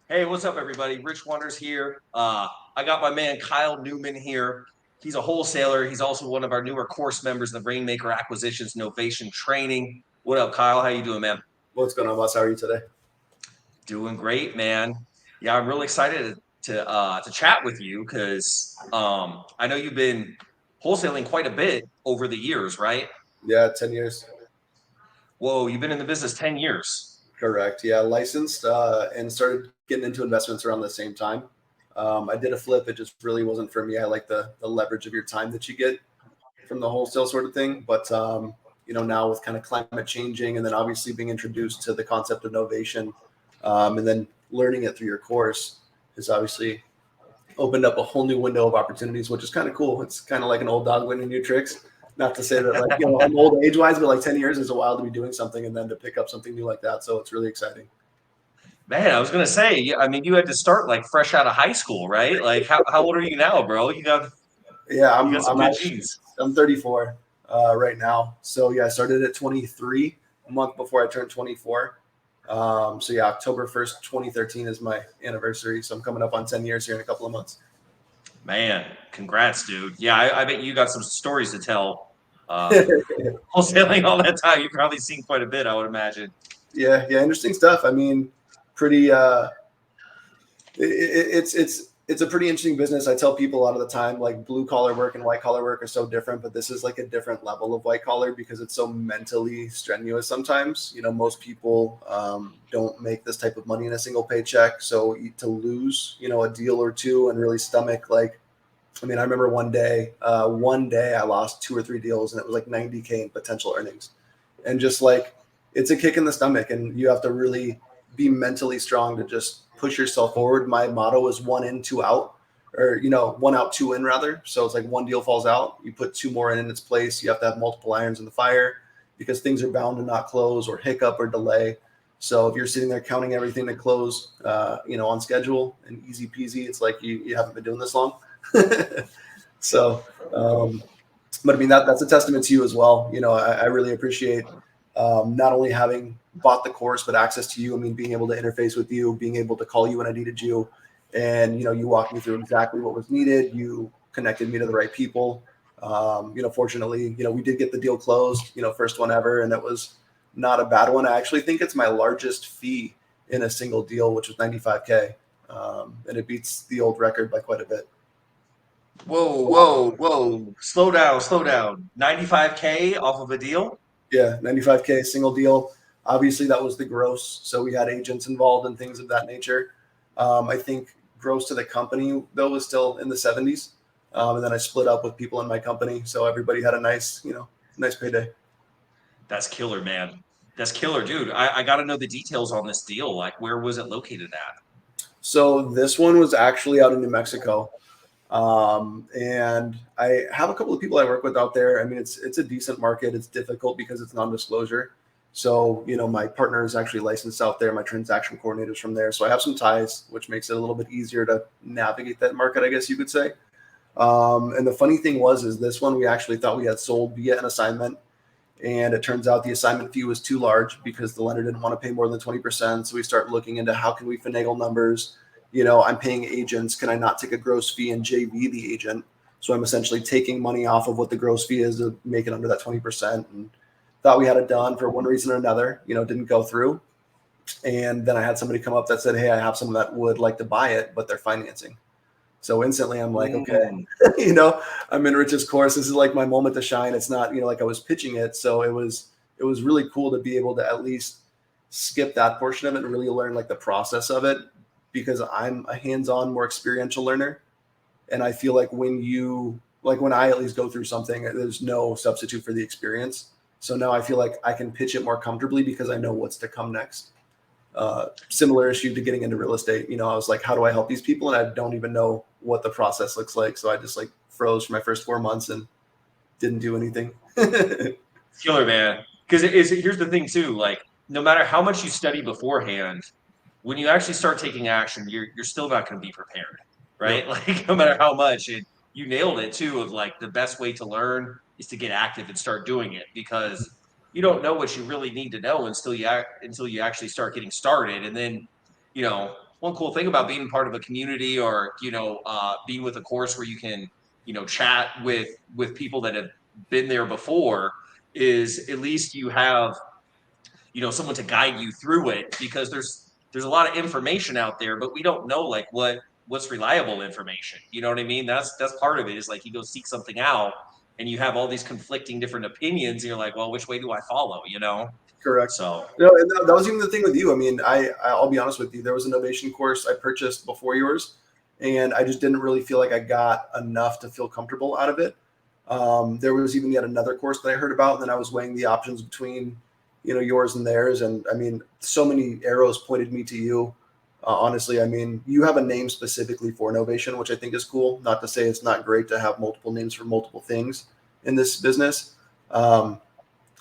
Hey, what's up, everybody? Rich Wonders here. I got my man Kyle Newman here. He's a wholesaler. He's also one of our newer course members in the Rainmaker Acquisitions Novation training. What up, Kyle? How you doing, man? What's going on, boss? How are you today? Doing great, man. Yeah, I'm really excited to chat with you because I know you've been wholesaling quite a bit over the years, right? Yeah, 10 years. Whoa, you've been in the business 10 years. Correct. Yeah, licensed and started getting into investments around the same time. I did a flip. It just really wasn't for me. I like the leverage of your time that you get from the wholesale sort of thing. But, now with kind of climate changing and then obviously being introduced to the concept of novation and then learning it through your course has obviously opened up a whole new window of opportunities, which is kind of cool. It's kind of like an old dog learning new tricks. Not to say that I'm old age wise, but like 10 years is a while to be doing something and then to pick up something new like that. So it's really exciting. Man, I was gonna say, I mean, you had to start like fresh out of high school, right? Like, how old are you now, bro? Yeah, You I'm got some I'm good actually genes. I'm 34 right now. So yeah, I started at 23 a month before I turned 24. So yeah, October 1st, 2013 is my anniversary. So I'm coming up on 10 years here in a couple of months. Man, congrats, dude. Yeah, I bet you got some stories to tell. Wholesaling all that time, you've probably seen quite a bit, I would imagine. Yeah, interesting stuff. I mean, pretty it's a pretty interesting business. I tell people a lot of the time, like blue collar work and white collar work are so different, but this is like a different level of white collar because it's so mentally strenuous. Sometimes, most people don't make this type of money in a single paycheck. So to lose, a deal or two and really stomach like, I mean, I remember one day I lost two or three deals and it was like 90K in potential earnings, and just like it's a kick in the stomach, and you have to really be mentally strong to just push yourself forward. My motto is one in, two out, or one out, two in rather. So it's like one deal falls out, you put two more in its place. You have to have multiple irons in the fire because things are bound to not close or hiccup or delay. So if you're sitting there counting everything to close, on schedule and easy peasy, it's like you haven't been doing this long. so, um, but I mean that's a testament to you as well. I really appreciate not only having bought the course, but access to you. I mean, being able to interface with you, being able to call you when I needed you, and you walked me through exactly what was needed. You connected me to the right people. Fortunately, we did get the deal closed. First one ever, and it was not a bad one. I actually think it's my largest fee in a single deal, which was 95K, and it beats the old record by quite a bit. Whoa, whoa, whoa. Slow down, slow down. 95K off of a deal? Yeah, 95K single deal. Obviously, that was the gross. So we had agents involved and things of that nature. I think gross to the company, though, was still in the 70s. And then I split up with people in my company. So everybody had a nice payday. That's killer, man. That's killer, dude. I got to know the details on this deal. Like, where was it located at? So this one was actually out in New Mexico. And I have a couple of people I work with out there. I mean, it's a decent market. It's difficult because it's non-disclosure. So, my partner is actually licensed out there. My transaction coordinator's from there. So I have some ties, which makes it a little bit easier to navigate that market, I guess you could say. And the funny thing is this one we actually thought we had sold via an assignment. And it turns out the assignment fee was too large because the lender didn't want to pay more than 20%. So we start looking into how can we finagle numbers. I'm paying agents. Can I not take a gross fee and JV the agent? So I'm essentially taking money off of what the gross fee is to make it under that 20%. And thought we had it done for one reason or another, didn't go through. And then I had somebody come up that said, hey, I have someone that would like to buy it, but they're financing. So instantly I'm like, okay, Mm. I'm in Rich's course. This is like my moment to shine. It's not, like I was pitching it. So it was really cool to be able to at least skip that portion of it and really learn like the process of it because I'm a hands-on, more experiential learner. And I feel like when I at least go through something, there's no substitute for the experience. So now I feel like I can pitch it more comfortably because I know what's to come next. Similar issue to getting into real estate. I was like, how do I help these people? And I don't even know what the process looks like. So I just like froze for my first 4 months and didn't do anything. Killer, man. Because here's the thing, too. Like, no matter how much you study beforehand, when you actually start taking action, you're still not going to be prepared, Yep. right? Like, no matter how much, you nailed it, too, of like the best way to learn is to get active and start doing it because you don't know what you really need to know until you actually start getting started. And then, you know, one cool thing about being part of a community or, being with a course where you can, chat with people that have been there before is at least you have, someone to guide you through it because there's a lot of information out there, but we don't know like what's reliable information. You know what I mean? That's part of it is like you go seek something out and you have all these conflicting different opinions and you're like, well, which way do I follow? Correct. So No, and that was even the thing with you. I mean, I'll be honest with you. There was a Novation course I purchased before yours, and I just didn't really feel like I got enough to feel comfortable out of it. There was even yet another course that I heard about, and then I was weighing the options between, yours and theirs. And I mean, so many arrows pointed me to you. Honestly, I mean, you have a name specifically for Novation, which I think is cool. Not to say it's not great to have multiple names for multiple things in this business.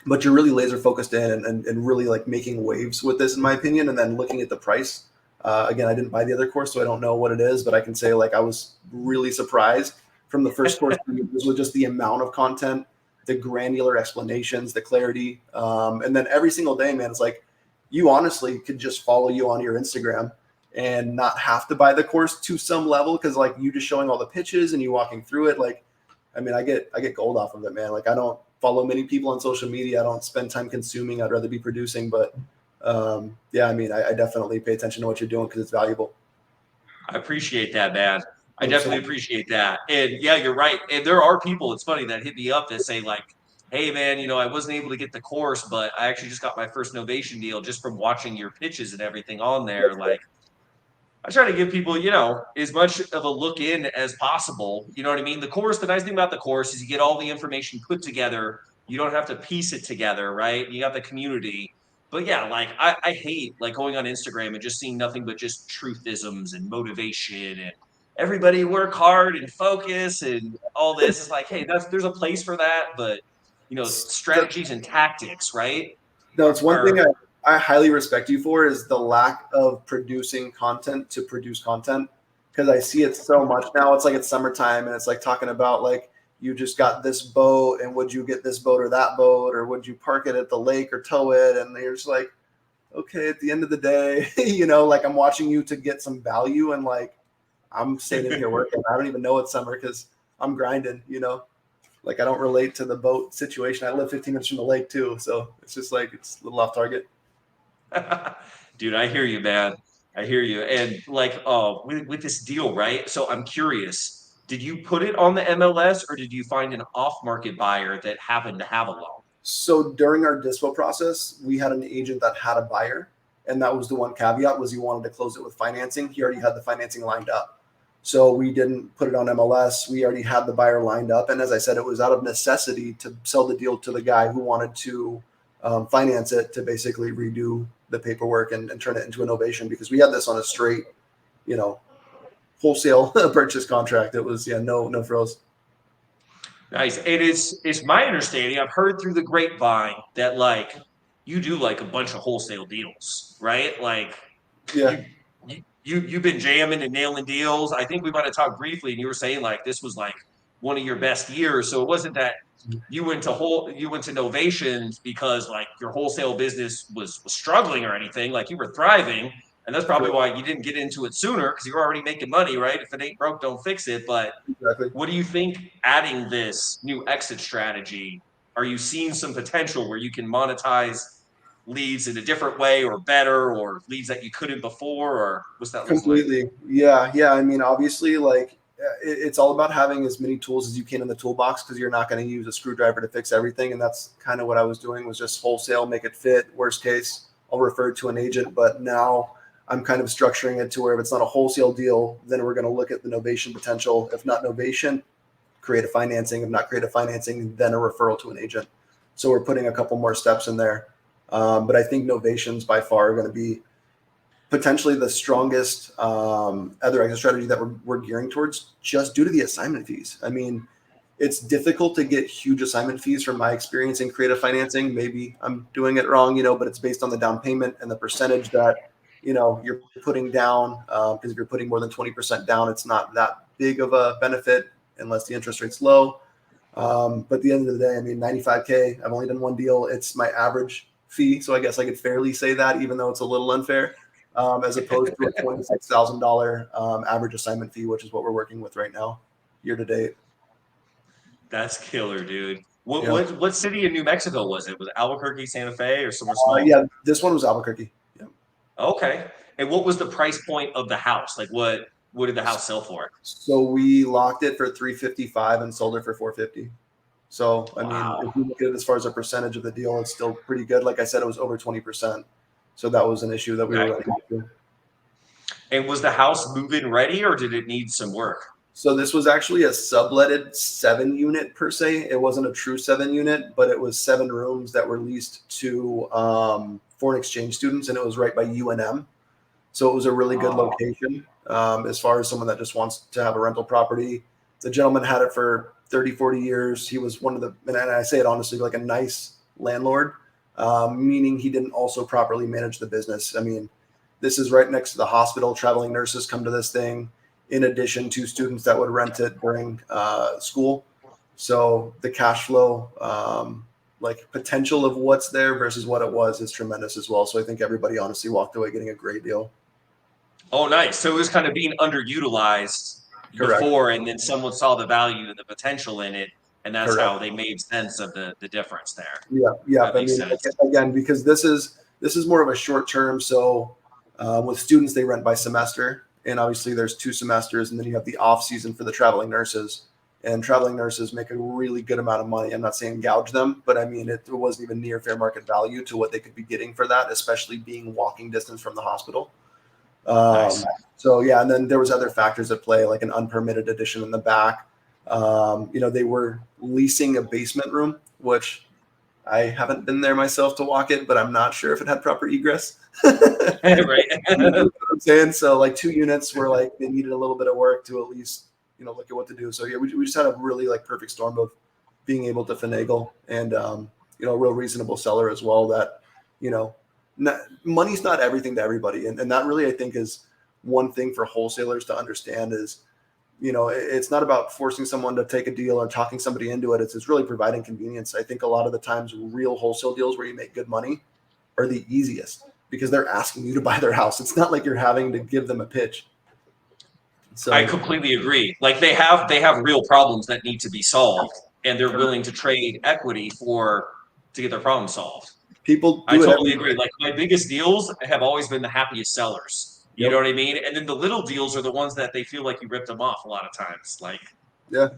But you're really laser focused in and really like making waves with this, in my opinion. And then looking at the price. Again, I didn't buy the other course, so I don't know what it is, but I can say like I was really surprised from the first course with just the amount of content, the granular explanations, the clarity. And then every single day, man, it's like you honestly could just follow you on your Instagram and not have to buy the course to some level because like you just showing all the pitches and you walking through it. Like, I mean, I get gold off of it, man. Like I don't follow many people on social media. I don't spend time consuming. I'd rather be producing. But yeah, I mean, I definitely pay attention to what you're doing because it's valuable. I appreciate that, man. I 100%. definitely appreciate that. And yeah, you're right. And there are people, it's funny, that hit me up that say, like, hey, man, I wasn't able to get the course, but I actually just got my first Novation deal just from watching your pitches and everything on there. Like, I try to give people, as much of a look in as possible. You know what I mean? The nice thing about the course is you get all the information put together. You don't have to piece it together, right? You got the community. But yeah, like I hate like going on Instagram and just seeing nothing but just truthisms and motivation and everybody work hard and focus and all this. It's like, hey, there's a place for that, but strategies and tactics, right? No, it's one thing Are I highly respect you for is the lack of producing content to produce content because I see it so much now. It's like it's summertime and it's like talking about like you just got this boat and would you get this boat or that boat or would you park it at the lake or tow it? And you're just like, okay, at the end of the day, like I'm watching you to get some value and like I'm sitting here working. I don't even know it's summer because I'm grinding. Like I don't relate to the boat situation. I live 15 minutes from the lake too, so it's just like it's a little off target. Dude, I hear you, man. I hear you. And like, with this deal, right? So I'm curious, did you put it on the MLS or did you find an off-market buyer that happened to have a loan? So during our dispo process, we had an agent that had a buyer, and that was the one caveat was he wanted to close it with financing. He already had the financing lined up. So we didn't put it on MLS. We already had the buyer lined up. And as I said, it was out of necessity to sell the deal to the guy who wanted to finance it to basically redo the paperwork and turn it into an ovation because we had this on a straight, you know, wholesale purchase contract. It was, yeah, no frills. Nice. It's my understanding, I've heard through the grapevine that like you do like a bunch of wholesale deals, right? Like Yeah. you've been jamming and nailing deals. I think we might have talked briefly, and you were saying like this was like one of your best years. So it wasn't that you went to Novations because like your wholesale business was struggling or anything. Like you were thriving, and that's probably why you didn't get into it sooner because you're already making money, right? If it ain't broke, don't fix it. But Exactly. what do you think adding this new exit strategy? Are you seeing some potential where you can monetize leads in a different way or better or leads that you couldn't before or what's that look like? Completely. Yeah. I mean, obviously, like it's all about having as many tools as you can in the toolbox because you're not going to use a screwdriver to fix everything. And that's kind of what I was doing was just wholesale, make it fit. Worst case, I'll refer to an agent. But now I'm kind of structuring it to where if it's not a wholesale deal, then we're going to look at the novation potential. If not novation, create a financing. If not create a financing, then a referral to an agent. So we're putting a couple more steps in there. But I think novations by far are going to be potentially the strongest other exit strategy that we're gearing towards just due to the assignment fees. I mean, it's difficult to get huge assignment fees from my experience in creative financing. Maybe I'm doing it wrong, but it's based on the down payment and the percentage that, you're putting down. Because if you're putting more than 20% down, it's not that big of a benefit unless the interest rate's low. But at the end of the day, I mean, 95K, I've only done one deal. It's my average fee. So I guess I could fairly say that, even though it's a little unfair. as opposed to a $26,000 average assignment fee, which is what we're working with right now, year to date. That's killer, dude. What Yeah. what city in New Mexico was it? Was it Albuquerque, Santa Fe, or somewhere small? Yeah, this one was Albuquerque. Yeah. Okay. And what was the price point of the house? Like what did the house sell for? So we locked it for 355 and sold it for 450. So I mean, Wow. if you look at it as far as a percentage of the deal, it's still pretty good. Like I said, it was over 20%. So that was an issue that we were Okay. running into. And was the house move-in ready or did it need some work? So this was actually a subletted 7 unit per se. It wasn't a true 7 unit, but it was 7 rooms that were leased to foreign exchange students, and it was right by UNM. So it was a really good Oh, location as far as someone that just wants to have a rental property. The gentleman had it for 30, 40 years. He was one of the, and I say it honestly, like a nice landlord, meaning he didn't also properly manage the business. I mean, this is right next to the hospital. Traveling nurses come to this thing, in addition to students that would rent it during school. So the cash flow, like potential of what's there versus what it was is tremendous as well. So I think everybody honestly walked away getting a great deal. oh, nice. So it was kind of being underutilized Correct. before, and then someone saw the value and the potential in it, and that's Correct. how they made sense of the difference there. Yeah. Yeah. That I makes mean, sense. again, because this is more of a short term. So with students, they rent by semester, and obviously there's 2 semesters, and then you have the off season for the traveling nurses. And traveling nurses make a really good amount of money. I'm not saying gouge them, but I mean, it wasn't even near fair market value to what they could be getting for that, especially being walking distance from the hospital. Um, Nice. so yeah, and then there was other factors at play, like an unpermitted addition in the back. They were leasing a basement room, which I haven't been there myself to walk it, but I'm not sure if it had proper egress. Right. You know what I'm saying? So like 2 units were like they needed a little bit of work to at least look at what to do. So yeah, we just had a really like perfect storm of being able to finagle and a real reasonable seller as well. That you know, not, money's not everything to everybody, and that really I think is one thing for wholesalers to understand is it's not about forcing someone to take a deal or talking somebody into it. It's really providing convenience. I think a lot of the times real wholesale deals where you make good money are the easiest because they're asking you to buy their house. It's not like you're having to give them a pitch. I So completely agree. Like they have real problems that need to be solved, and they're willing to trade equity to get their problem solved. people I do it totally every agree. day. Like my biggest deals have always been the happiest sellers. You know Yep. what I mean? And then the little deals are the ones that they feel like you ripped them off a lot of times. Like, Yeah.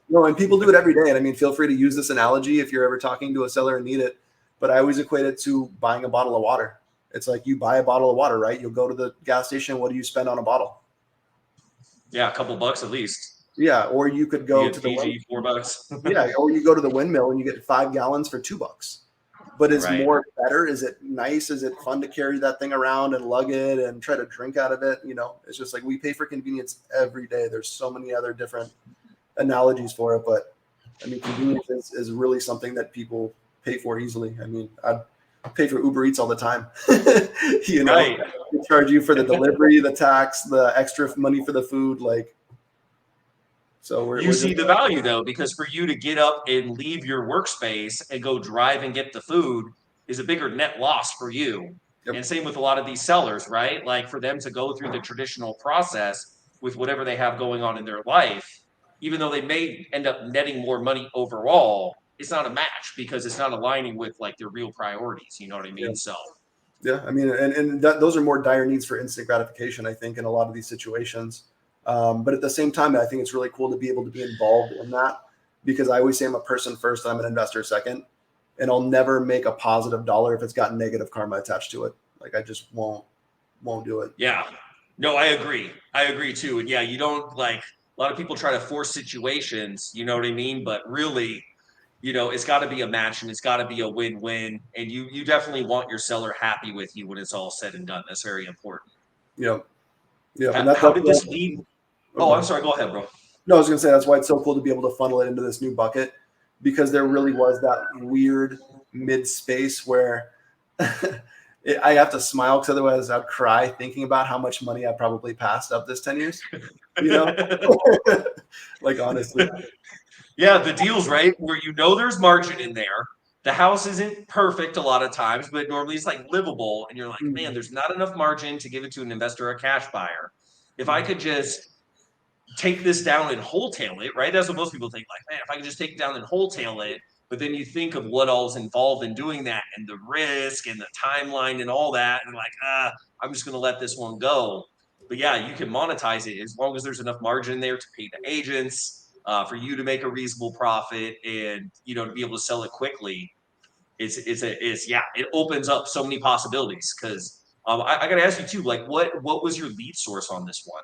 No, and people do it every day. And I mean, feel free to use this analogy if you're ever talking to a seller and need it. But I always equate it to buying a bottle of water. It's like you buy a bottle of water, right? You'll go to the gas station. What do you spend on a bottle? yeah, a couple bucks at least. Yeah. Or you could You go get to the PG $4. yeah, or you go to the windmill and you get 5 gallons for $2. But is Right. more better? Is it nice? Is it fun to carry that thing around and lug it and try to drink out of it? It's just like we pay for convenience every day. There's so many other different analogies for it, but I mean, convenience is really something that people pay for easily. I mean, I pay for Uber Eats all the time. Right. They charge you for the delivery, the tax, the extra money for the food. Like, so we're You see just the value though, because for you to get up and leave your workspace and go drive and get the food is a bigger net loss for you. yep, And same with a lot of these sellers, right? Like for them to go through the traditional process with whatever they have going on in their life, even though they may end up netting more money overall, it's not a match because it's not aligning with like their real priorities. You know what I yeah, mean? So yeah. I mean, and those are more dire needs for instant gratification, I think, in a lot of these situations. But at the same time, I think it's really cool to be able to be involved in that because I always say I'm a person first, I'm an investor second, and I'll never make a positive dollar if it's got negative karma attached to it. Like I just won't do it. yeah. No, I agree. I agree too. And yeah, you don't like a lot of people try to force situations, you know what I mean? But really, it's got to be a match and it's got to be a win-win. And you definitely want your seller happy with you when it's all said and done. That's very important. Yeah, yeah, and How that's did why. this lead? Oh, Oh, go I'm ahead. sorry. Go ahead, bro. No, I was gonna say that's why it's so cool to be able to funnel it into this new bucket because there really was that weird mid space where I have to smile because otherwise I'd cry thinking about how much money I probably passed up this 10 years. You know, like honestly, Yeah, the deals, right? Where there's margin in there. the house isn't perfect a lot of times, but normally it's like livable. And you're like, man, Mhm. there's not enough margin to give it to an investor or a cash buyer. If I Mhm. could just take this down and wholesale it, right? That's what most people think. Like, man, if I could just take it down and wholesale it, but then you think of what all's involved in doing that and the risk and the timeline and all that, and like, I'm just going to let this one go. But yeah, you can monetize it as long as there's enough margin there to pay the agents, for you to make a reasonable profit, and to be able to sell it quickly. It opens up so many possibilities. Because I got to ask you too, like, what was your lead source on this one?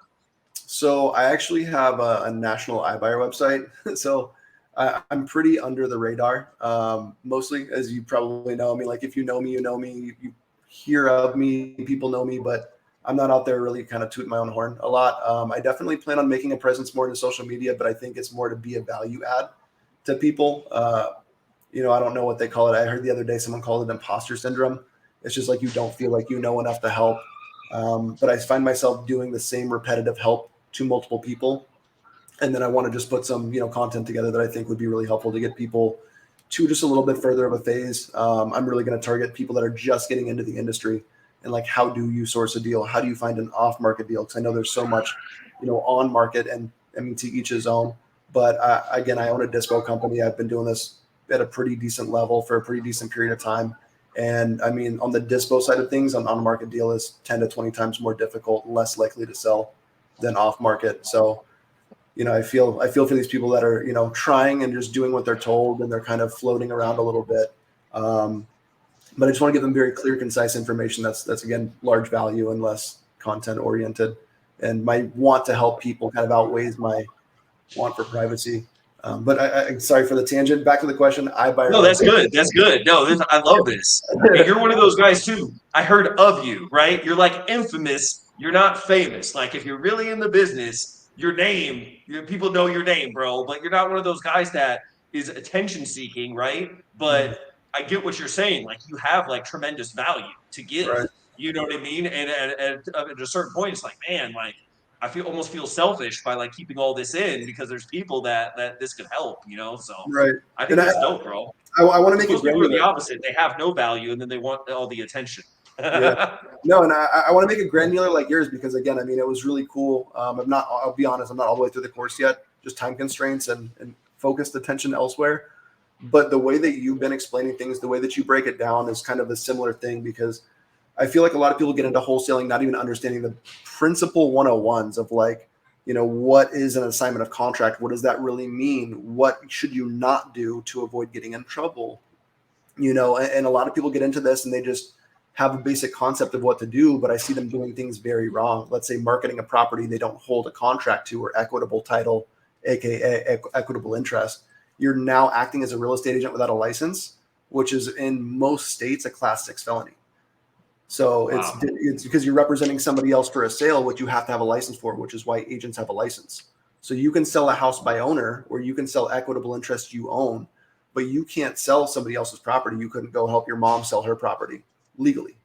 So I actually have a national iBuyer website. So I'm pretty under the radar, mostly, as you probably know. I mean, like if you know me, you know me. You hear of me, people know me, but I'm not out there really kind of tooting my own horn a lot. I definitely plan on making a presence more in social media, but I think it's more to be a value add to people. I don't know what they call it. I heard the other day someone called it imposter syndrome. It's just like you don't feel like you know enough to help. But I find myself doing the same repetitive help to multiple people, and then I want to just put some content together that I think would be really helpful to get people to just a little bit further of a phase. I'm really going to target people that are just getting into the industry, and like, how do you source a deal? How do you find an off market deal? Because I know there's so much on market, and I mean, to each his own. But again, I own a dispo company. I've been doing this at a pretty decent level for a pretty decent period of time. And I mean, on the dispo side of things, an on market deal is 10 to 20 times more difficult, less likely to sell than off market. So I feel for these people that are trying and just doing what they're told, and they're kind of floating around a little bit. Um, but I just want to give them very clear, concise information that's again large value and less content oriented. And my want to help people kind of outweighs my want for privacy. But sorry for the tangent. Back to the question. I buy our No, that's website. good. That's good. No, I love this. And you're one of those guys too. I heard of you, right? You're like infamous. You're not famous. Like if you're really in the business, your name, people know your name, bro. But you're not one of those guys that is attention seeking, right? Mhm. But I get what you're saying. Like you have like tremendous value to give. Right. You know what I mean? And at a certain point, it's like, man, like I almost feel selfish by like keeping all this in because there's people that this could help. So Right. I think And I, that's dope, bro. I want to Because make it most people are the granular. opposite. They have no value and then they want all the attention. Yeah. No, and I want to make it granular like yours because again, I mean, it was really cool. I'll be honest, I'm not all the way through the course yet, just time constraints and focused attention elsewhere. But the way that you've been explaining things, the way that you break it down is kind of a similar thing, because I feel like a lot of people get into wholesaling not even understanding the principle 101s of like, what is an assignment of contract? What does that really mean? What should you not do to avoid getting in trouble? And a lot of people get into this and they just have a basic concept of what to do, but I see them doing things very wrong. Let's say marketing a property they don't hold a contract to, or equitable title, aka equitable interest. You're now acting as a real estate agent without a license, which is in most states a class 6 felony. So it's Wow. it's because you're representing somebody else for a sale, which you have to have a license for, which is why agents have a license. So you can sell a house by owner, or you can sell equitable interest you own, but you can't sell somebody else's property. You couldn't go help your mom sell her property legally.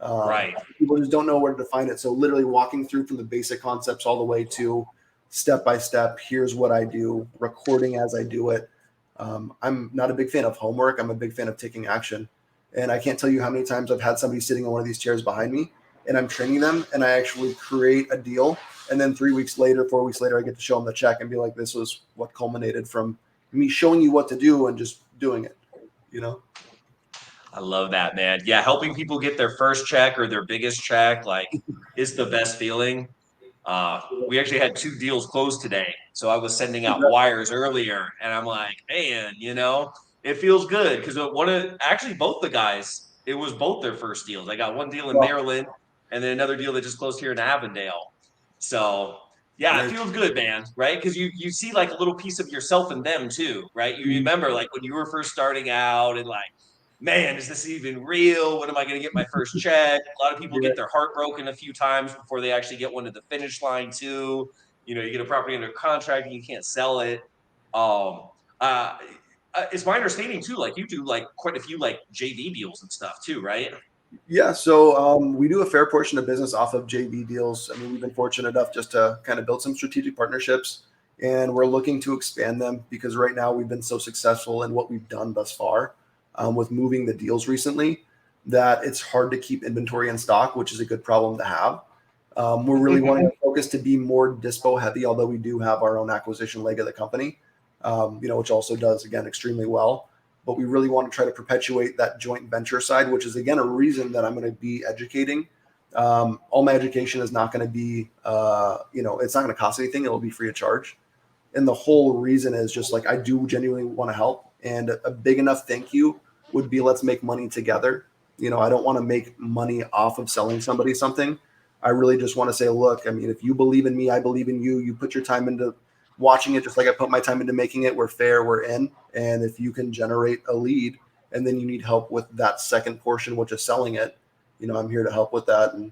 Right. People just don't know where to define it. So literally walking through from the basic concepts all the way to step by step. Here's what I do, recording as I do it. I'm not a big fan of homework. I'm a big fan of taking action. And I can't tell you how many times I've had somebody sitting on one of these chairs behind me and I'm training them and I actually create a deal. And then 3 weeks later, 4 weeks later, I get to show them the check and be like, this was what culminated from me showing you what to do and just doing it, you know? I love that, man. Yeah, helping people get their first check or their biggest check, like, is the best feeling. We actually had two deals closed today. So I was sending out wires earlier and I'm like, man, it feels good because actually both the guys, it was both their first deals. I got one deal in Well, Maryland and then another deal that just closed here in Avondale. So yeah, it nice. feels good, man, right? Because you see like a little piece of yourself in them too, right? You Mhm. remember like when you were first starting out and like, man, is this even real? When am I going to get my first check? A lot of people Yeah. get their heart broken a few times before they actually get one to the finish line too. You get a property under contract and you can't sell it. Um, uh, it's my understanding too, like you do like quite a few like JV deals and stuff too, right? Yeah, so we do a fair portion of business off of JV deals. I mean, we've been fortunate enough just to kind of build some strategic partnerships, and we're looking to expand them because right now we've been so successful in what we've done thus far. with moving the deals recently, that it's hard to keep inventory in stock, which is a good problem to have. We're really wanting to focus to be more dispo heavy, although we do have our own acquisition leg of the company, which also does, again, extremely well. But we really want to try to perpetuate that joint venture side, which is, again, a reason that I'm going to be educating. All my education is not going to be, it's not going to cost anything. It'll be free of charge. And the whole reason is just like, I do genuinely want to help. And a big enough thank you would be, let's make money together. I don't want to make money off of selling somebody something. I really just want to say, look, I mean, if you believe in me, I believe in you. You put your time into watching it, just like I put my time into making it. We're fair, we're in. And if you can generate a lead and then you need help with that second portion, which is selling it, I'm here to help with that. And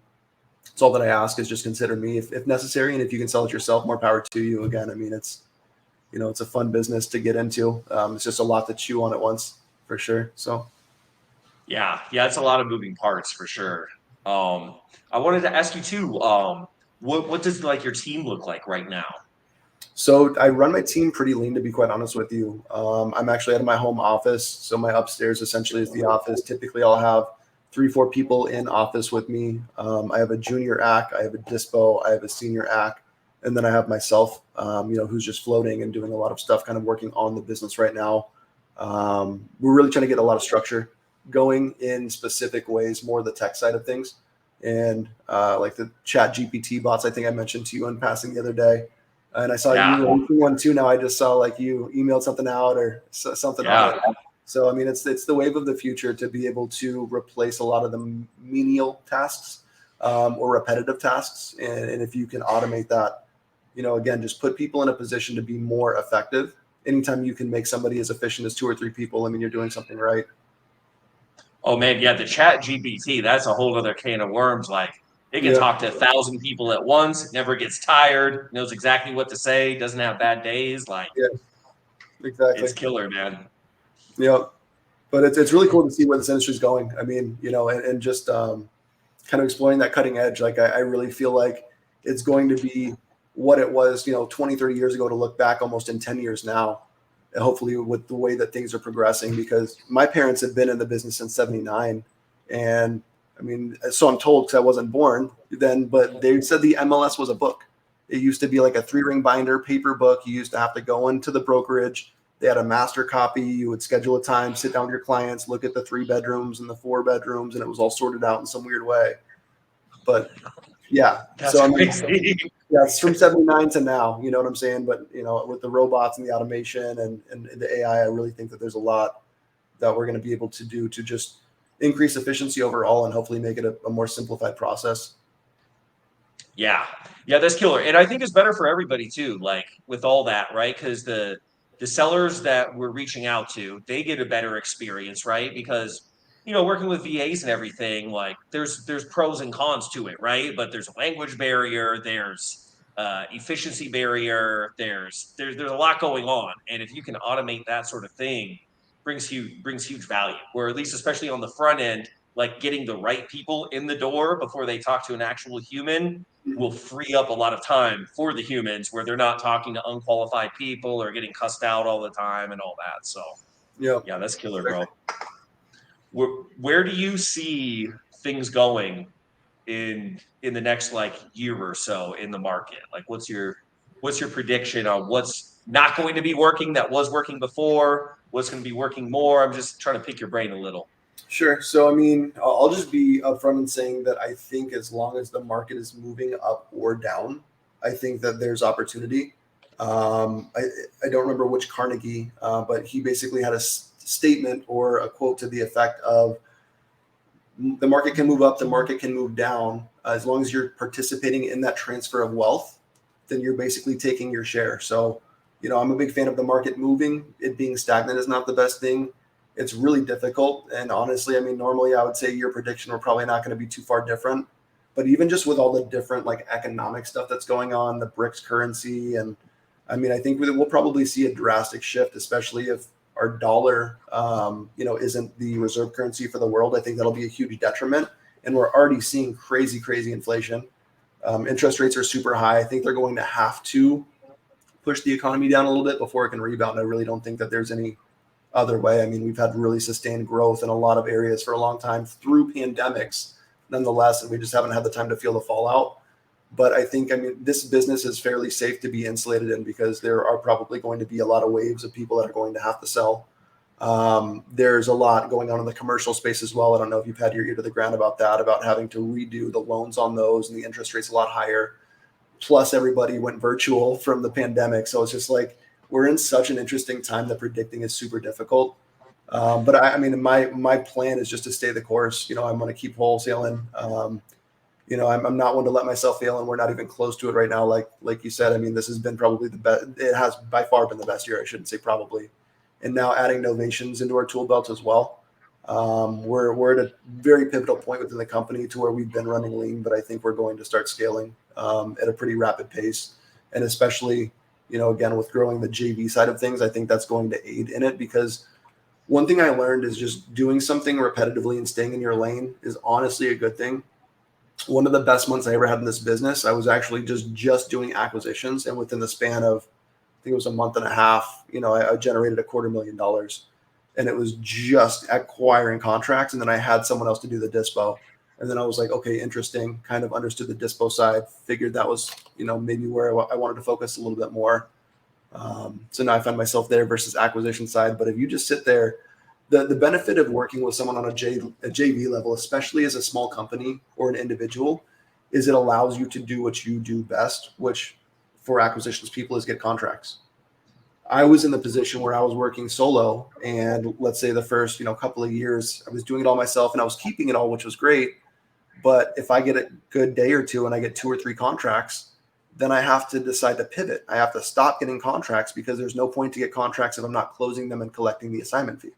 it's all that I ask is just consider me if necessary. And if you can sell it yourself, more power to you. Again, I mean, it's a fun business to get into. It's just a lot to chew on at once, for sure. So. Yeah, it's a lot of moving parts for sure. I wanted to ask you too, what does like your team look like right now? So I run my team pretty lean, to be quite honest with you. I'm actually out of my home office. So my upstairs essentially is the office. Typically I'll have 3-4 people in office with me. I have a junior ACK, I have a dispo, I have a senior ACK, and then I have myself, who's just floating and doing a lot of stuff, kind of working on the business right now. We're really trying to get a lot of structure going in specific ways, more the tech side of things. And like the chat GPT bots, I think I mentioned to you in passing the other day. And I saw you releasing one too. Now I just saw like you emailed something out or something on it. So, I mean, it's the wave of the future to be able to replace a lot of the menial tasks or repetitive tasks. And if you can automate that, again, just put people in a position to be more effective. Anytime you can make somebody as efficient as 2 or 3 people, I mean, you're doing something right. Oh man, yeah, the chat GPT, that's a whole other can of worms. Like it can talk to 1,000 people at once, never gets tired, knows exactly what to say, doesn't have bad days. Like Exactly. it's killer, man. Yeah. But it's really cool to see where this industry is going. I mean, and just kind of exploring that cutting edge. Like I really feel like it's going to be what it was, 20, 30 years ago to look back almost in 10 years now. And hopefully with the way that things are progressing, because my parents have been in the business since 79. And I mean, so I'm told because I wasn't born then, but they said the MLS was a book. It used to be like a 3-ring binder paper book. You used to have to go into the brokerage. They had a master copy. You would schedule a time, sit down with your clients, look at the 3 bedrooms and the 4 bedrooms, and it was all sorted out in some weird way. But yeah, That's so I mean, crazy. yeah, it's from 79 to now, you know what I'm saying? But, with the robots and the automation and the AI, I really think that there's a lot that we're going to be able to do to just increase efficiency overall and hopefully make it a more simplified process. Yeah, that's killer, and I think it's better for everybody too. Like with all that, right? Because the sellers that we're reaching out to, they get a better experience, right? Because working with VAs and everything, like there's pros and cons to it, right? But there's a language barrier, there's efficiency barrier, there's a lot going on, and if you can automate that sort of thing, brings huge value. Where at least, especially on the front end, like getting the right people in the door before they talk to an actual human will free up a lot of time for the humans where they're not talking to unqualified people or getting cussed out all the time and all that. So yeah, that's killer, bro. Where do you see things going in the next like year or so in the market? Like what's your prediction on what's not going to be working that was working before? What's going to be working more? I'm just trying to pick your brain a little. Sure. So, I mean, I'll just be upfront in saying that I think as long as the market is moving up or down, I think that there's opportunity. I don't remember which Carnegie, but he basically had a statement or a quote to the effect of the market can move up, the market can move down. As long as you're participating in that transfer of wealth, then you're basically taking your share. So, I'm a big fan of the market moving. It being stagnant is not the best thing. It's really difficult. And honestly, I mean, normally I would say your prediction, we're probably not going to be too far different. But even just with all the different like economic stuff that's going on, the BRICS currency, and I mean, I think we'll probably see a drastic shift, especially if our dollar, isn't the reserve currency for the world. I think that'll be a huge detriment. And we're already seeing crazy, crazy inflation. Interest rates are super high. I think they're going to have to push the economy down a little bit before it can rebound. I really don't think that there's any other way. I mean, we've had really sustained growth in a lot of areas for a long time through pandemics, nonetheless, and we just haven't had the time to feel the fallout. But I think, I mean, this business is fairly safe to be insulated in because there are probably going to be a lot of waves of people that are going to have to sell. There's a lot going on in the commercial space as well. I don't know if you've had your ear to the ground about that, about having to redo the loans on those, and the interest rate's a lot higher. Plus, everybody went virtual from the pandemic. So it's just like we're in such an interesting time that predicting is super difficult. But I mean, my plan is just to stay the course. You know, I'm going to keep wholesaling. You know, I'm not one to let myself fail, and we're not even close to it right now. Like you said, I mean, this has been probably the best. It has by far been the best year. I shouldn't say probably. And now adding novations into our tool belt as well. We're at a very pivotal point within the company to where we've been running lean, but I think we're going to start scaling at a pretty rapid pace. And especially, you know, again, with growing the JV side of things, I think that's going to aid in it, because one thing I learned is just doing something repetitively and staying in your lane is honestly a good thing. One of the best months I ever had in this business, I was actually just doing acquisitions, and within the span of, I think it was a month and a half, you know, I generated $250,000, and it was just acquiring contracts. And then I had someone else to do the dispo. And then I was like, okay, interesting. Kind of understood the dispo side, figured that was, you know, maybe where I wanted to focus a little bit more. So now I find myself there versus acquisition side. But if you just sit there, the benefit of working with someone on a JV level, especially as a small company or an individual, is it allows you to do what you do best, which for acquisitions people is get contracts. I was in the position where I was working solo, and let's say the first, you know, couple of years, I was doing it all myself and I was keeping it all, which was great. But if I get a good day or two and I get 2 or 3 contracts, then I have to decide to pivot. I have to stop getting contracts because there's no point to get contracts if I'm not closing them and collecting the assignment fee.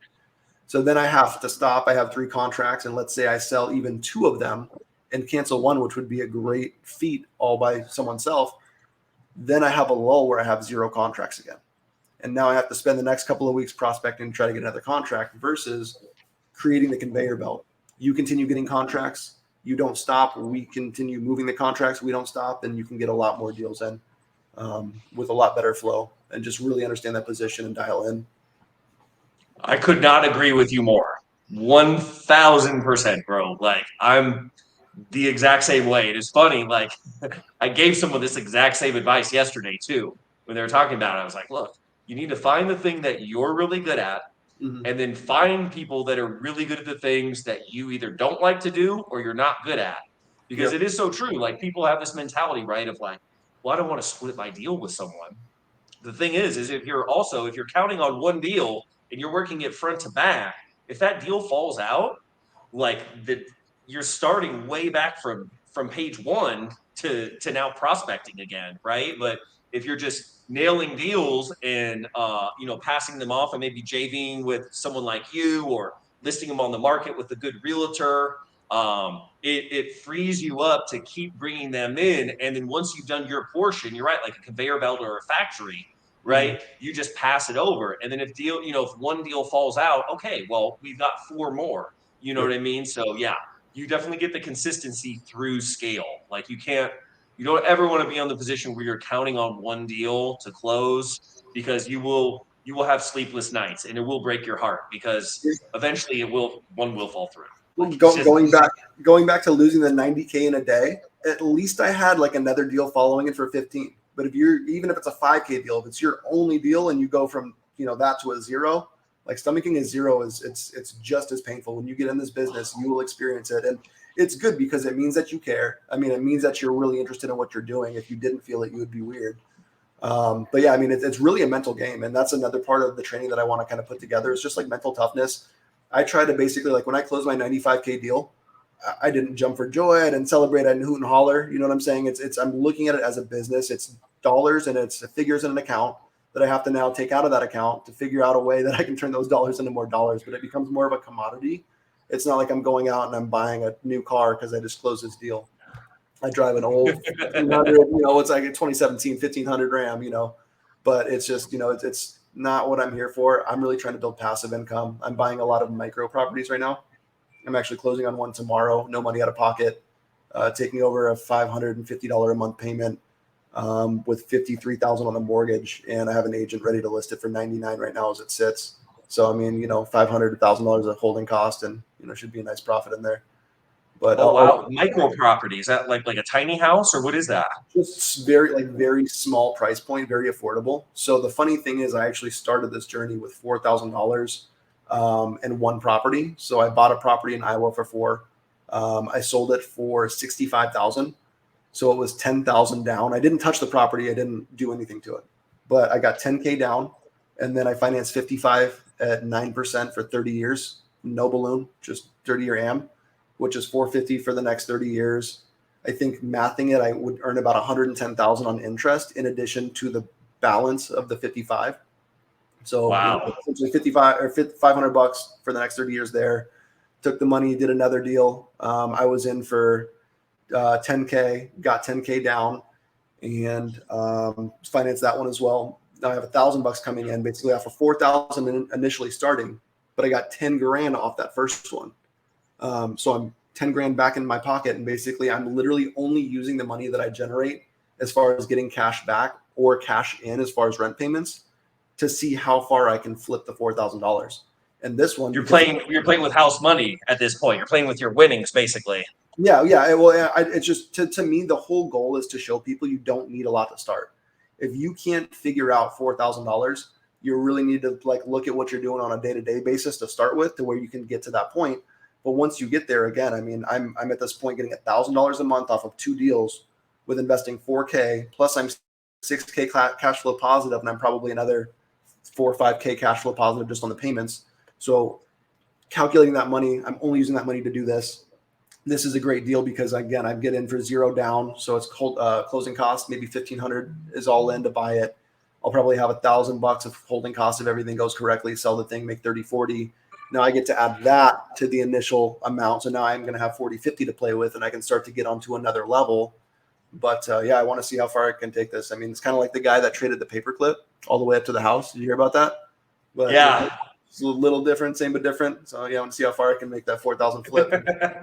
So then I have to stop. I have 3 contracts, and let's say I sell even 2 of them and cancel one, which would be a great feat all by someone's self. Then I have a lull where I have 0 contracts again. And now I have to spend the next couple of weeks prospecting to try to get another contract versus creating the conveyor belt. You continue getting contracts. You don't stop. We continue moving the contracts. We don't stop. And you can get a lot more deals in with a lot better flow, and just really understand that position and dial in. I could not agree with you more. 1000%, bro. Like, I'm the exact same way. It is funny. Like, I gave someone this exact same advice yesterday, too, when they were talking about it. I was like, look, you need to find the thing that you're really good at, Mm-hmm. and then find people that are really good at the things that you either don't like to do or you're not good at. Because Yep. it is so true. Like, people have this mentality, right, of like, well, I don't want to split my deal with someone. The thing is if you're counting on one deal and you're working it front to back, if that deal falls out, like that, you're starting way back from page one to now prospecting again, right? But if you're just nailing deals and passing them off and maybe JVing with someone like you or listing them on the market with a good realtor, it frees you up to keep bringing them in. And then once you've done your portion, you're right, like a conveyor belt or a factory, Mm-hmm. right? You just pass it over. And then if one deal falls out, okay, well, we've got 4 more. You know Yep. what I mean? So yeah, you definitely get the consistency through scale. Like you don't ever want to be on the position where you're counting on one deal to close, because you will have sleepless nights and it will break your heart, because eventually one will fall through. Well, Like, it's just going back to losing the 90K in a day, at least I had like another deal following it for 15. But even if it's a 5K deal, if it's your only deal and you go from, you know, that to a 0, like stomaching a 0 it's just as painful. When you get in this business, you will experience it. And it's good because it means that you care. I mean, it means that you're really interested in what you're doing. If you didn't feel it, you would be weird. But yeah, I mean, it's really a mental game. And that's another part of the training that I want to kind of put together. It's just like mental toughness. I try to basically, like, when I close my 95K deal, I didn't jump for joy. I didn't celebrate. I didn't hoot and holler. You know what I'm saying? I'm looking at it as a business. It's dollars and it's figures in an account that I have to now take out of that account to figure out a way that I can turn those dollars into more dollars, but it becomes more of a commodity. It's not like I'm going out and I'm buying a new car because I just closed this deal. I drive an old 1500, you know, it's like a 2017 1500 Ram, you know, but it's just, you know, it's not what I'm here for. I'm really trying to build passive income. I'm buying a lot of micro properties right now. I'm actually closing on one tomorrow. No money out of pocket, taking over a $550 a month payment with $53,000 on the mortgage, and I have an agent ready to list it for 99 right now as it sits. So, I mean, $500 to $1,000 of holding cost, and, should be a nice profit in there. But Oh wow, micro property. Is that like a tiny house or what is that? just very small price point, very affordable. So the funny thing is, I actually started this journey with $4,000 and one property. So I bought a property in Iowa for four. I sold it for 65,000. So it was 10,000 down. I didn't touch the property. I didn't do anything to it, but I got 10K down, and then I financed 55 at 9% for 30 years, no balloon, just 30-year AM, which is 450 for the next 30 years. I think mathing it, I would earn about 110,000 on interest in addition to the balance of the 55. So Wow. essentially 55 or $500 for the next 30 years there. Took the money, did another deal. I was in for 10K, got 10K down, and financed that one as well. Now I have $1,000 coming in, basically off of 4,000 initially starting, but I got 10 grand off that first one. So I'm 10 grand back in my pocket, and basically I'm literally only using the money that I generate as far as getting cash back or cash in as far as rent payments to see how far I can flip the $4,000. And this one, You're playing with house money at this point. You're playing with your winnings, basically. yeah. Well, it's just to me, the whole goal is to show people you don't need a lot to start. If you can't figure out $4,000, you really need to look at what you're doing on a day-to-day basis to start with, to where you can get to that point. But once you get there, again, I mean, I'm at this point getting $1,000 a month off of 2 deals with investing 4K, plus I'm 6K cash flow positive, and I'm probably another 4 or 5K cash flow positive just on the payments. So calculating that money, I'm only using that money to do this. This is a great deal because, again, I get in for zero down. So it's closing costs, maybe 1,500 is all in to buy it. I'll probably have $1,000 of holding costs if everything goes correctly, sell the thing, make 30, 40. Now I get to add that to the initial amount. So now I'm going to have 40, 50 to play with, and I can start to get onto another level. But I want to see how far I can take this. I mean, it's kind of like the guy that traded the paperclip all the way up to the house. Did you hear about that? But yeah. It's a little different, same but different. So I want to see how far I can make that 4,000 flip.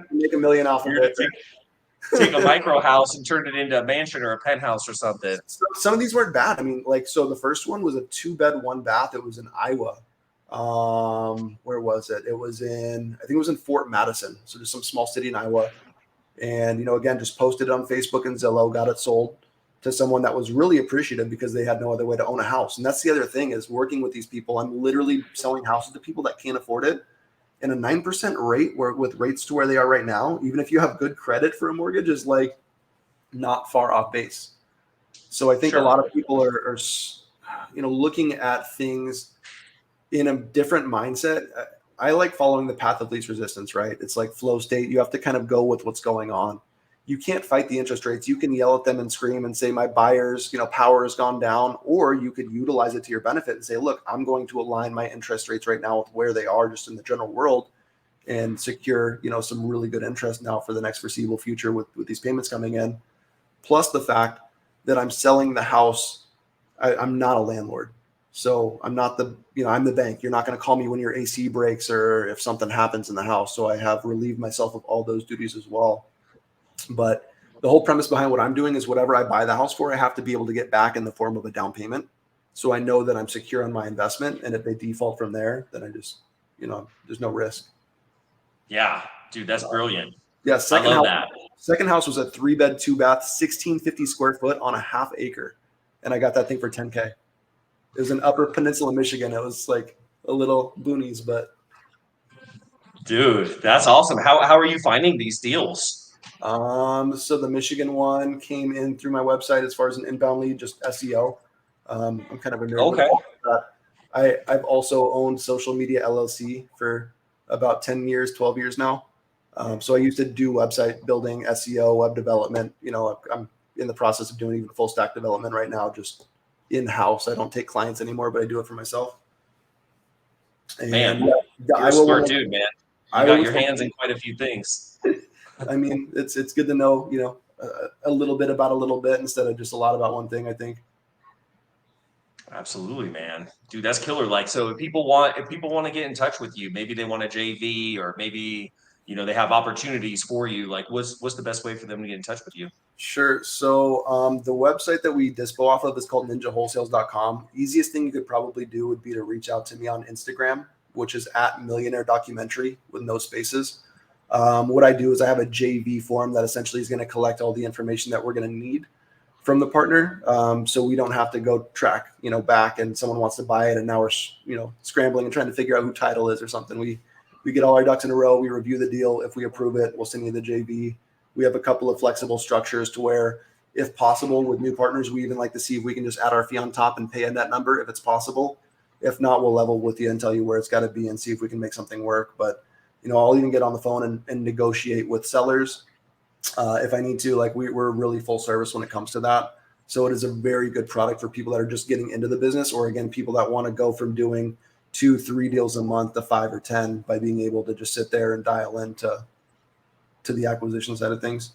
Make $1 million off of it. Take a micro house and turn it into a mansion or a penthouse or something. So some of these weren't bad. I mean, so the first one was a 2-bed, 1-bath. It was in Iowa. Where was it? It was I think it was in Fort Madison. So just some small city in Iowa. And, again, just posted it on Facebook and Zillow, got it sold to someone that was really appreciative because they had no other way to own a house. And that's the other thing, is working with these people. I'm literally selling houses to people that can't afford it. And a 9% rate, with rates to where they are right now, even if you have good credit for a mortgage, is not far off base. So I think a lot of people are looking at things in a different mindset. I like following the path of least resistance, right? It's like flow state. You have to kind of go with what's going on. You can't fight the interest rates. You can yell at them and scream and say, my buyer's, power has gone down, or you could utilize it to your benefit and say, look, I'm going to align my interest rates right now with where they are just in the general world, and secure, some really good interest now for the next foreseeable future with these payments coming in. Plus the fact that I'm selling the house. I'm not a landlord. So I'm not I'm the bank. You're not going to call me when your AC breaks or if something happens in the house. So I have relieved myself of all those duties as well. But the whole premise behind what I'm doing is whatever I buy the house for, I have to be able to get back in the form of a down payment. So I know that I'm secure on my investment. And if they default from there, then I just, there's no risk. Yeah, dude, that's brilliant. Yeah. I love that. Second house was a 3-bed, 2-bath, 1,650 square foot on a half acre. And I got that thing for 10K. It was in Upper Peninsula, Michigan. It was like a little boonies, but. Dude, that's awesome. How are you finding these deals? So the Michigan one came in through my website as far as an inbound lead, just SEO. I'm kind of a nerd. Okay. I've also owned Social Media LLC for about 10 years, 12 years now. So I used to do website building, SEO, web development. I'm in the process of doing even full stack development right now, just in-house. I don't take clients anymore, but I do it for myself. And man, you're a smart dude, man. You got your hands in quite a few things. I mean, it's good to know, a little bit about a little bit instead of just a lot about one thing, I think. Absolutely, man. Dude, that's killer. So if people want to get in touch with you, maybe they want a JV, or maybe, they have opportunities for you. What's the best way for them to get in touch with you? Sure. So the website that we dispo off of is called ninjawholesales.com. Easiest thing you could probably do would be to reach out to me on Instagram which is at Millionaire Documentary with no spaces. What I do is I have a JV form that essentially is going to collect all the information that we're going to need from the partner. So we don't have to go track, back and someone wants to buy it. And now we're, scrambling and trying to figure out who title is or something. We get all our ducks in a row. We review the deal. If we approve it, we'll send you the JV. We have a couple of flexible structures to where, if possible, with new partners, we even like to see if we can just add our fee on top and pay a net number if it's possible. If not, we'll level with you and tell you where it's got to be and see if we can make something work. But, I'll even get on the phone and negotiate with sellers if I need to. Like we're really full service when it comes to that. So it is a very good product for people that are just getting into the business, or again, people that want to go from doing 2-3 deals a month to 5 or 10 by being able to just sit there and dial into the acquisition side of things.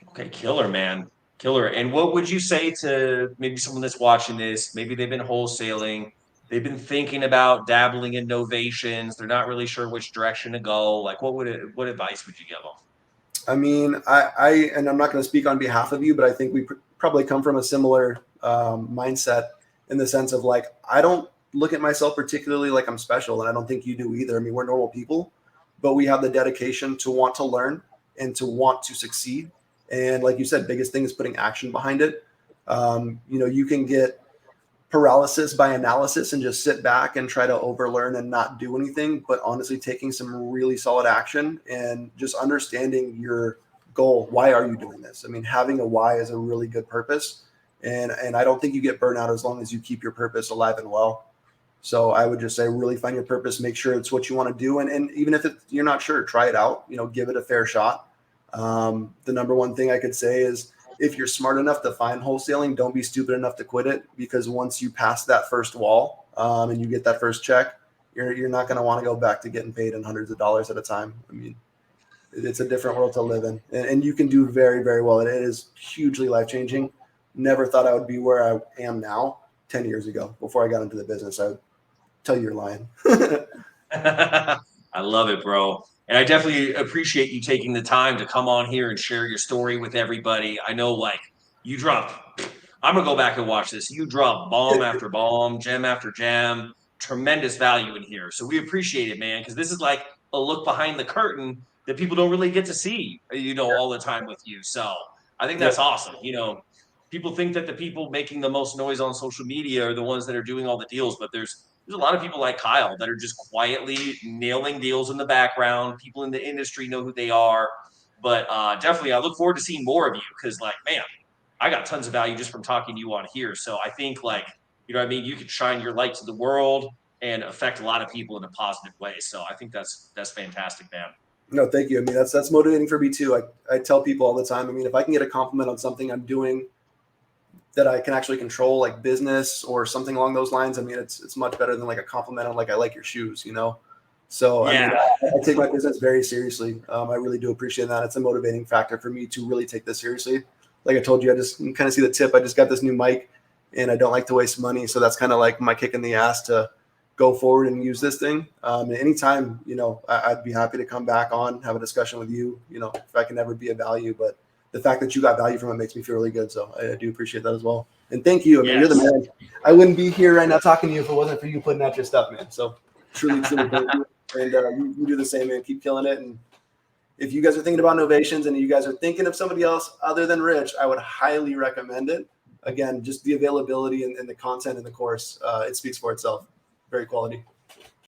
Okay, killer, man. Killer. And what would you say to maybe someone that's watching this? Maybe they've been wholesaling, they've been thinking about dabbling in novations, they're not really sure which direction to go. Like, what advice would you give them? I mean, and I'm not going to speak on behalf of you, but I think we probably come from a similar mindset in the sense of like, I don't look at myself particularly like I'm special, and I don't think you do either. I mean, we're normal people, but we have the dedication to want to learn and to want to succeed. And like you said, biggest thing is putting action behind it. You can get paralysis by analysis and just sit back and try to overlearn and not do anything, but honestly taking some really solid action and just understanding your goal. Why are you doing this? I mean, having a why is a really good purpose. And I don't think you get burnout as long as you keep your purpose alive and well. So I would just say, really find your purpose, make sure it's what you want to do. And even if you're not sure, try it out, give it a fair shot. The number one thing I could say is, if you're smart enough to find wholesaling, don't be stupid enough to quit it, because once you pass that first wall and you get that first check, you're not going to want to go back to getting paid in hundreds of dollars at a time. I mean, it's a different world to live in, and you can do very, very well. It is hugely life-changing. Never thought I would be where I am now 10 years ago. Before I got into the business, I would tell you you're lying. I love it, bro. And I definitely appreciate you taking the time to come on here and share your story with everybody. I know, like, you dropped, I'm going to go back and watch this. You dropped bomb after bomb, gem after gem, tremendous value in here. So we appreciate it, man, because this is like a look behind the curtain that people don't really get to see, all the time with you. So I think that's awesome. People think that the people making the most noise on social media are the ones that are doing all the deals, but there's a lot of people like Kyle that are just quietly nailing deals in the background. People in the industry know who they are, but definitely I look forward to seeing more of you, because, like, man, I got tons of value just from talking to you on here. So I think, like, you could shine your light to the world and affect a lot of people in a positive way. So I think that's fantastic, man. No, thank you. I mean, that's motivating for me too. I tell people all the time, I mean, if I can get a compliment on something I'm doing that I can actually control, like business or something along those lines, I mean, it's much better than like a compliment on like, I like your shoes, So yeah. I mean, I take my business very seriously. I really do appreciate that. It's a motivating factor for me to really take this seriously. Like I told you, I just kind of see the tip. I just got this new mic and I don't like to waste money. So that's kind of like my kick in the ass to go forward and use this thing. And anytime, I'd be happy to come back on, have a discussion with you, if I can ever be of value. But the fact that you got value from it makes me feel really good. So I do appreciate that as well. And thank you. I mean, You're the man. I wouldn't be here right now talking to you if it wasn't for you putting out your stuff, man. So truly thank you. And you do the same, man. Keep killing it. And if you guys are thinking about novations and you guys are thinking of somebody else other than Rich, I would highly recommend it. Again, just the availability and the content in the course, it speaks for itself. Very quality.